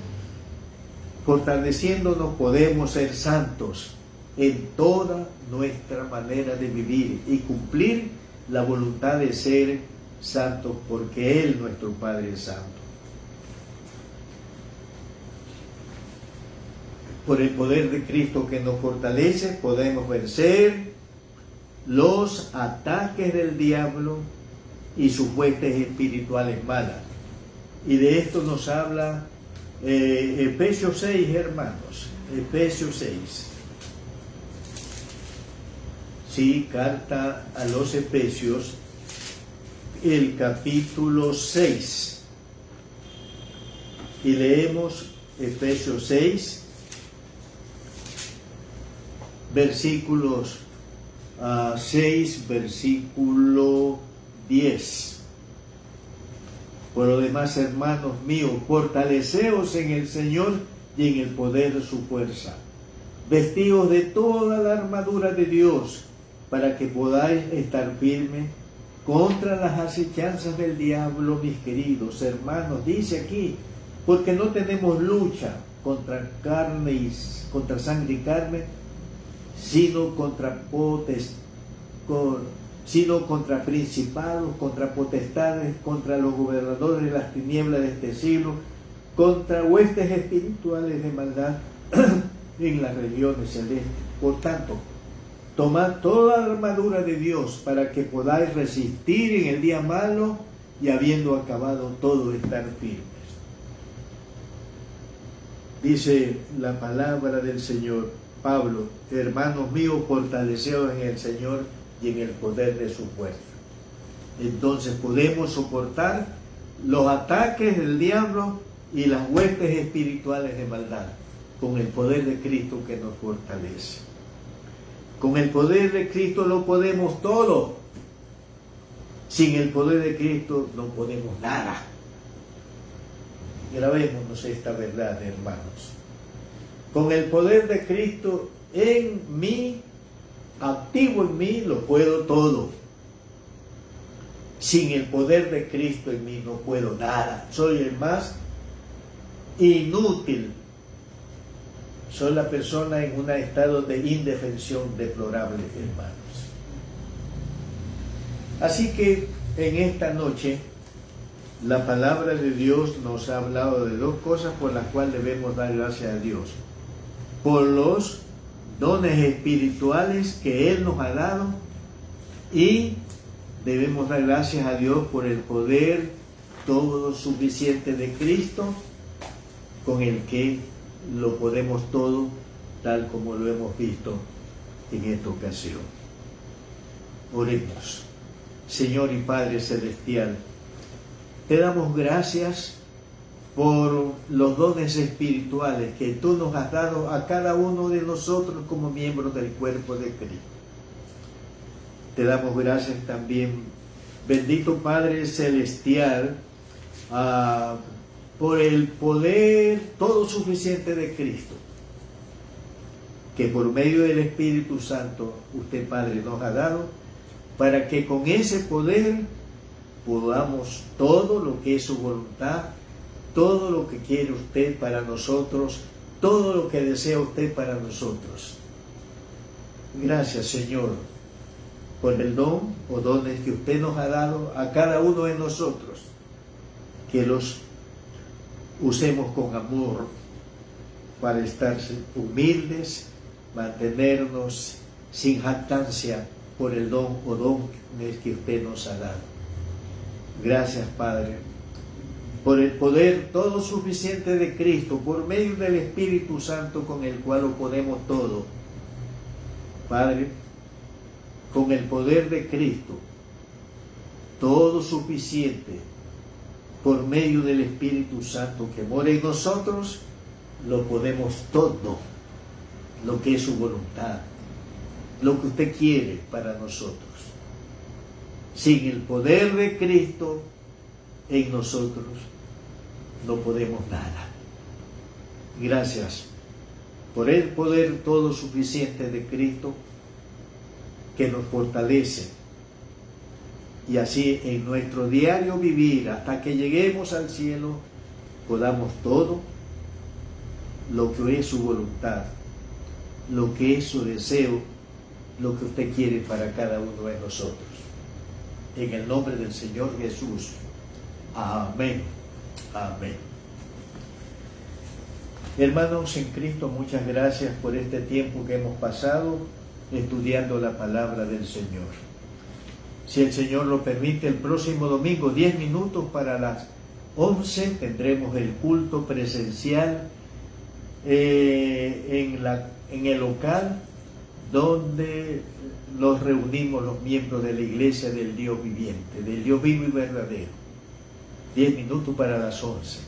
podemos ser santos en toda nuestra manera de vivir y cumplir la voluntad de ser santos, porque Él, nuestro Padre, es santo. Por el poder de Cristo que nos fortalece, podemos vencer los ataques del diablo y sus huestes espirituales malas. Y de esto nos habla Efesios 6, hermanos. Efesios 6. Sí, carta a los Efesios, el capítulo 6. Y leemos Efesios 6, versículos 6, versículo 10. Por lo demás, hermanos míos, fortaleceos en el Señor y en el poder de su fuerza. Vestíos de toda la armadura de Dios, para que podáis estar firmes contra las acechanzas del diablo, mis queridos hermanos. Dice aquí, porque no tenemos lucha contra sangre y carne, sino contra principados, contra potestades, contra los gobernadores de las tinieblas de este siglo, contra huestes espirituales de maldad en las regiones celestes. Por tanto, tomad toda la armadura de Dios para que podáis resistir en el día malo y habiendo acabado todo, estar firmes. Dice la palabra del Señor, Pablo, hermanos míos, fortaleceos en el Señor y en el poder de su fuerza. Entonces podemos soportar los ataques del diablo y las huestes espirituales de maldad con el poder de Cristo que nos fortalece. Con el poder de Cristo lo podemos todo. Sin el poder de Cristo no podemos nada. Grabémonos esta verdad, hermanos. Con el poder de Cristo en mí, activo en mí, lo puedo todo. Sin el poder de Cristo en mí no puedo nada. Soy el más inútil. Soy la persona en un estado de indefensión deplorable, hermanos. Así que en esta noche la palabra de Dios nos ha hablado de dos cosas por las cuales debemos dar gracias a Dios. Por los dones espirituales que Él nos ha dado, y debemos dar gracias a Dios por el poder todo suficiente de Cristo, con el que lo podemos todo, tal como lo hemos visto en esta ocasión. Oremos. Señor y Padre Celestial, te damos gracias por los dones espirituales que tú nos has dado a cada uno de nosotros como miembros del cuerpo de Cristo. Te damos gracias también, bendito Padre Celestial, por el poder todo suficiente de Cristo, que por medio del Espíritu Santo usted, Padre, nos ha dado, para que con ese poder podamos todo lo que es su voluntad, todo lo que quiere usted para nosotros, todo lo que desea usted para nosotros. Gracias, Señor, por el don o dones que usted nos ha dado a cada uno de nosotros, que los usemos con amor para estar humildes, mantenernos sin jactancia por el don o dones que usted nos ha dado. Gracias, Padre, por el poder todo suficiente de Cristo, por medio del Espíritu Santo con el cual lo podemos todo. Padre, con el poder de Cristo, todo suficiente, por medio del Espíritu Santo que mora en nosotros, lo podemos todo, lo que es su voluntad, lo que usted quiere para nosotros. Sin el poder de Cristo en nosotros, no podemos nada. Gracias por el poder todo suficiente de Cristo que nos fortalece, y así en nuestro diario vivir hasta que lleguemos al cielo podamos todo lo que es su voluntad, lo que es su deseo, lo que usted quiere para cada uno de nosotros. En el nombre del Señor Jesús. Amén. Amén. Hermanos en Cristo, muchas gracias por este tiempo que hemos pasado estudiando la palabra del Señor. Si el Señor lo permite, el próximo domingo, 10 minutos para las 11, tendremos el culto presencial en el local donde nos reunimos los miembros de la iglesia del Dios viviente, del Dios vivo y verdadero. 10 minutos para las 11.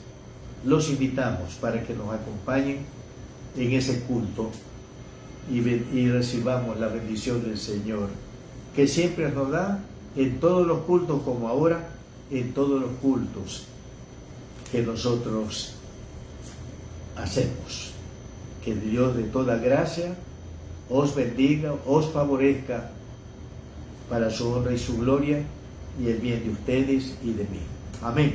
Los invitamos para que nos acompañen en ese culto y recibamos la bendición del Señor, que siempre nos da en todos los cultos, como ahora, en todos los cultos que nosotros hacemos. Que el Dios de toda gracia os bendiga, os favorezca para su honra y su gloria y el bien de ustedes y de mí. Amén.